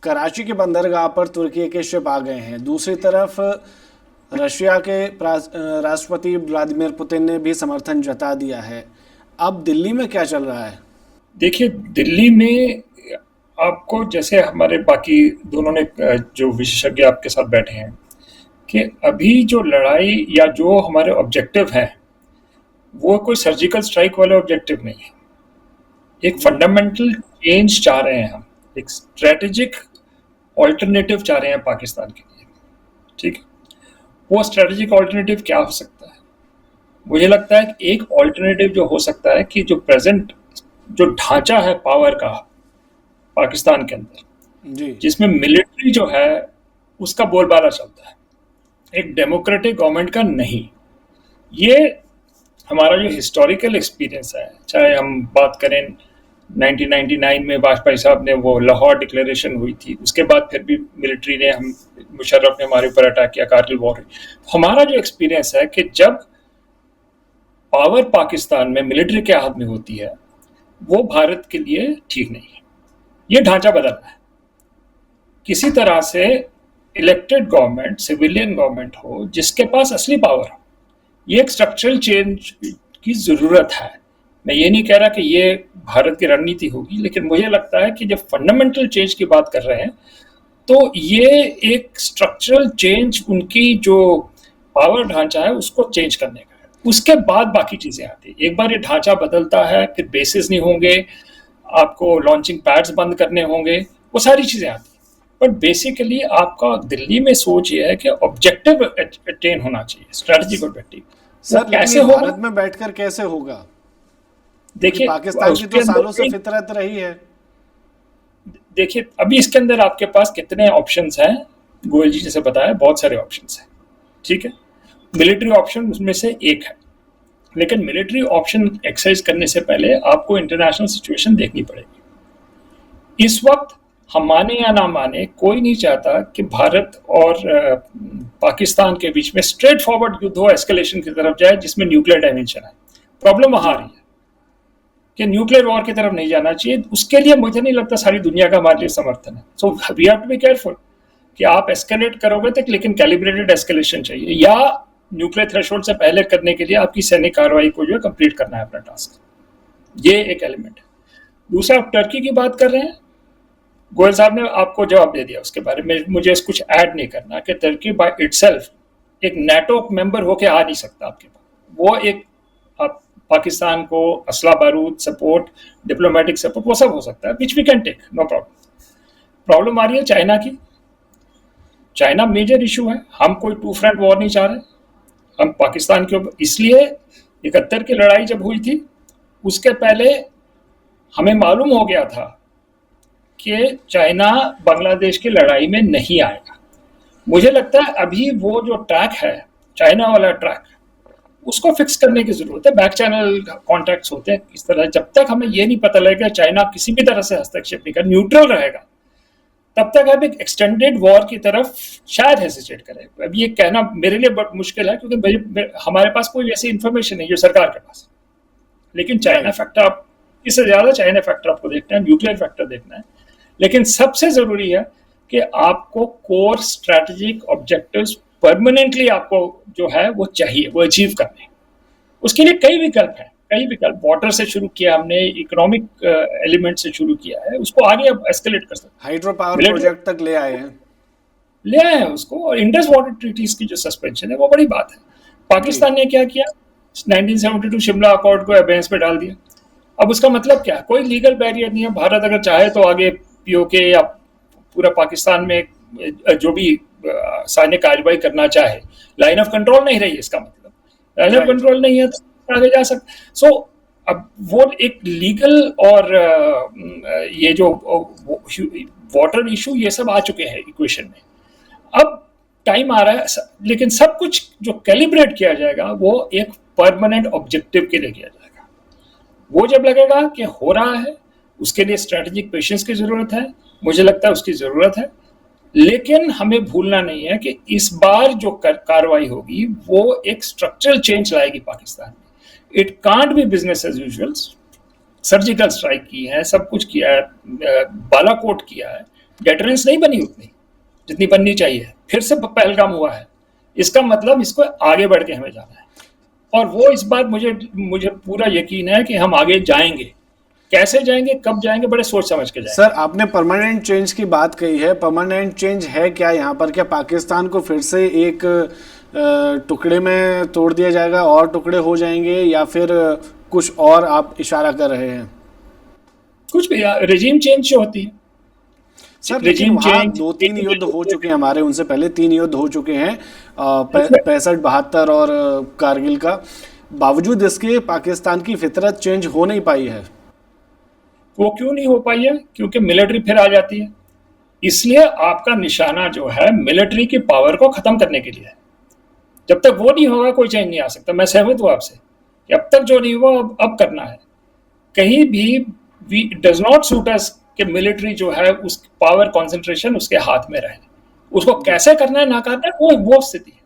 कराची के बंदरगाह पर तुर्की के शिप आ गए हैं। दूसरी तरफ रशिया के राष्ट्रपति व्लादिमीर पुतिन ने भी समर्थन जता दिया है। अब दिल्ली में क्या चल रहा है? देखिए, दिल्ली में आपको, जैसे हमारे बाकी दोनों ने जो विशेषज्ञ आपके साथ बैठे हैं, कि अभी जो लड़ाई या जो हमारे ऑब्जेक्टिव हैं वो कोई सर्जिकल स्ट्राइक वाले ऑब्जेक्टिव नहीं है। एक फंडामेंटल चेंज चाह रहे हैं हम, एक स्ट्रेटेजिक ऑल्टरनेटिव चाह रहे हैं पाकिस्तान के लिए। ठीक है, वो स्ट्रेटेजिक ऑल्टरनेटिव क्या हो सकता है? मुझे लगता है कि एक ऑल्टरनेटिव जो हो सकता है कि जो प्रेजेंट जो ढांचा है पावर का पाकिस्तान के अंदर, जी। जिसमें मिलिट्री जो है उसका बोलबाला चलता है, एक डेमोक्रेटिक गवर्नमेंट का नहीं। ये हमारा जो हिस्टोरिकल एक्सपीरियंस है, चाहे हम बात करें 1999 में वाजपेयी साहब ने वो लाहौर डिक्लेरेशन हुई थी, उसके बाद फिर भी मिलिट्री ने, हम मुशर्रफ ने हमारे ऊपर अटैक किया, कारगिल वॉर हुई। हमारा जो एक्सपीरियंस है कि जब पावर पाकिस्तान में मिलिट्री के हाथ में होती है वो भारत के लिए ठीक नहीं है। ये ढांचा बदलना है। किसी तरह से इलेक्टेड गवर्नमेंट, सिविलियन गवर्नमेंट हो जिसके पास असली पावर हो। ये एक स्ट्रक्चरल चेंज की ज़रूरत है। मैं ये नहीं कह रहा कि ये भारत की रणनीति होगी, लेकिन मुझे लगता है कि जब फंडामेंटल चेंज की बात कर रहे हैं तो ये एक स्ट्रक्चरल चेंज, उनकी जो पावर ढांचा है उसको चेंज करने का है। उसके बाद बाकी चीज़ें आती हैं। एक बार ये ढांचा बदलता है, फिर बेसिस नहीं होंगे, आपको लॉन्चिंग पैड्स बंद करने होंगे, वो सारी चीज़ें आती हैं। बट बेसिकली आपका दिल्ली में सोच ये है कि ऑब्जेक्टिव अटेन होना चाहिए, स्ट्रेटेजिक ऑब्जेक्टिव। वो सर, कैसे लेकिन होगा? भारत में बैठकर कैसे होगा? क्योंकि देखिए, पाकिस्तान की उसके तो अंदर सालों से फितरत रही है। देखिए, अभी इसके अंदर आपके पास कितने ऑप्शंस हैं? गोयल जी जैसे बताया, बहुत सारे ऑप्शंस हैं। ठीक है, मिलिट्री ऑप्शन उसमें से एक है, लेकिन मिलिट्री ऑप्शन एक्सरसाइज करने से पहले आपको इंटरनेशनल सिचुएशन देखनी पड़ेगी। इस वक्त हम माने या ना माने, कोई नहीं चाहता कि भारत और पाकिस्तान के बीच में स्ट्रेट फॉरवर्ड युद्ध हो, एस्केलेशन की तरफ जाए जिसमें न्यूक्लियर डायमेंशन है। प्रॉब्लम वहां आ रही है कि न्यूक्लियर वॉर की तरफ नहीं जाना चाहिए। उसके लिए मुझे नहीं लगता सारी दुनिया का हमारे लिए समर्थन है। So we have to be careful कि आप एस्केलेट करोगे तो, लेकिन कैलिब्रेटेड एस्केलेशन चाहिए, या न्यूक्लियर थ्रेशोल्ड से पहले करने के लिए आपकी सैनिक कार्रवाई को जो है कंप्लीट करना है अपना टास्क। ये एक एलिमेंट है। दूसरा, आप टर्की की बात कर रहे हैं, गोयल साहब ने आपको जवाब दे दिया उसके बारे में, मुझे कुछ ऐड नहीं करना कि टर्की बाय इटसेल्फ एक नाटो मेंबर होके आ नहीं सकता आपके पास। वो एक, आप पाकिस्तान को असला बारूद सपोर्ट, डिप्लोमेटिक सपोर्ट, वो सब हो सकता है, which we can take, no problem. Problem आ रही है चाइना की। चाइना मेजर इशू है। हम कोई टू फ्रंट वॉर नहीं चाह रहे। हम पाकिस्तान के ऊपर, इसलिए 71 की लड़ाई जब हुई थी उसके पहले हमें मालूम हो गया था कि चाइना बांग्लादेश की लड़ाई में नहीं आएगा। मुझे लगता है अभी वो जो ट्रैक है, चाइना वाला ट्रैक, उसको फिक्स करने की जरूरत है। बैक चैनल कॉन्टैक्ट्स होते हैं इस तरह। जब तक हमें ये नहीं पता लगेगा चाइना किसी भी तरह से हस्तक्षेप नहीं कर, न्यूट्रल रहेगा, तब तक आप एक एक्सटेंडेड वॉर की तरफ शायद हेसिटेट करें। अब ये कहना मेरे लिए बहुत मुश्किल है, क्योंकि हमारे पास कोई ऐसी इंफॉर्मेशन नहीं जो सरकार के पास। लेकिन चाइना फैक्टर, आप इससे ज्यादा चाइना फैक्टर आपको देखना है, न्यूक्लियर फैक्टर देखना है। लेकिन सबसे जरूरी है कि आपको कोर स्ट्रेटेजिक ऑब्जेक्टिव्स परमानेंटली आपको जो है वो चाहिए, वो अचीव करने। उसके लिए कई विकल्प हैं, कई विकल्प। वाटर से शुरू किया हमने, इकोनॉमिक एलिमेंट से शुरू किया है, उसको आगे अब एस्केलेट कर सकते हैं। हाइड्रो पावर प्रोजेक्ट तक ले आए हैं। ले आए हैं उसको। और इंडस वाटर ट्रीटीज की जो सस्पेंशन है वो बड़ी बात है। पाकिस्तान ने क्या किया, 1972 शिमला अकॉर्ड को अबेंस पे डाल दिया। अब उसका मतलब क्या है? कोई लीगल बैरियर नहीं है। भारत अगर चाहे तो आगे पीओके या पूरा पाकिस्तान में जो भी सैन्य कार्रवाई करना चाहे, लाइन ऑफ कंट्रोल नहीं रही, इसका मतलब लाइन ऑफ कंट्रोल नहीं है तो आगे जा सकते। सो अब वो एक लीगल और ये जो वाटर इशू, ये सब आ चुके हैं इक्वेशन में। अब टाइम आ रहा है, लेकिन सब कुछ जो कैलिब्रेट किया जाएगा वो एक परमानेंट ऑब्जेक्टिव के लिए किया जाएगा। वो जब लगेगा कि हो रहा है, उसके लिए स्ट्रेटेजिक पेशेंस की जरूरत है, मुझे लगता है उसकी जरूरत है। लेकिन हमें भूलना नहीं है कि इस बार जो कार्रवाई होगी वो एक स्ट्रक्चरल चेंज लाएगी पाकिस्तान में। It can't be business as usual. Surgical strike की है, सब कुछ किया है, बालाकोट किया है, डेटरेंस नहीं बनी उतनी जितनी बननी चाहिए, फिर से पहलगाम हुआ है। इसका मतलब इसको आगे बढ़ के हमें जाना है, और वो इस बात मुझे पूरा यकीन है कि हम आगे जाएंगे। कैसे जाएंगे, कब जाएंगे, बड़े सोच समझ के जाएंगे। सर, आपने परमानेंट चेंज की बात कही है, परमानेंट चेंज है क्या यहाँ पर? क्या पाकिस्तान को फिर से एक टुकड़े में तोड़ दिया जाएगा और टुकड़े हो जाएंगे, या फिर कुछ और आप इशारा कर रहे हैं? कुछ भी, रिजीम चेंज जो होती है सर, लेकिन वहाँ 2-3 युद्ध हो चुके हैं हमारे, उनसे पहले 3 युद्ध हो चुके हैं, 65-72 और कारगिल का। बावजूद इसके पाकिस्तान की फितरत चेंज हो नहीं पाई है। वो क्यों नहीं हो पाई है? क्योंकि मिलिट्री फिर आ जाती है। इसलिए आपका निशाना जो है मिलिट्री की पावर को खत्म करने के लिए है। जब तक वो नहीं होगा कोई चेंज नहीं आ सकता। मैं सहमत हूं आपसे कि अब तक जो नहीं हुआ अब करना है। कहीं भी डज नॉट सूट अस कि मिलिट्री जो है उस पावर कंसंट्रेशन उसके हाथ में रहे। उसको कैसे करना है ना करना है वो स्थिति है।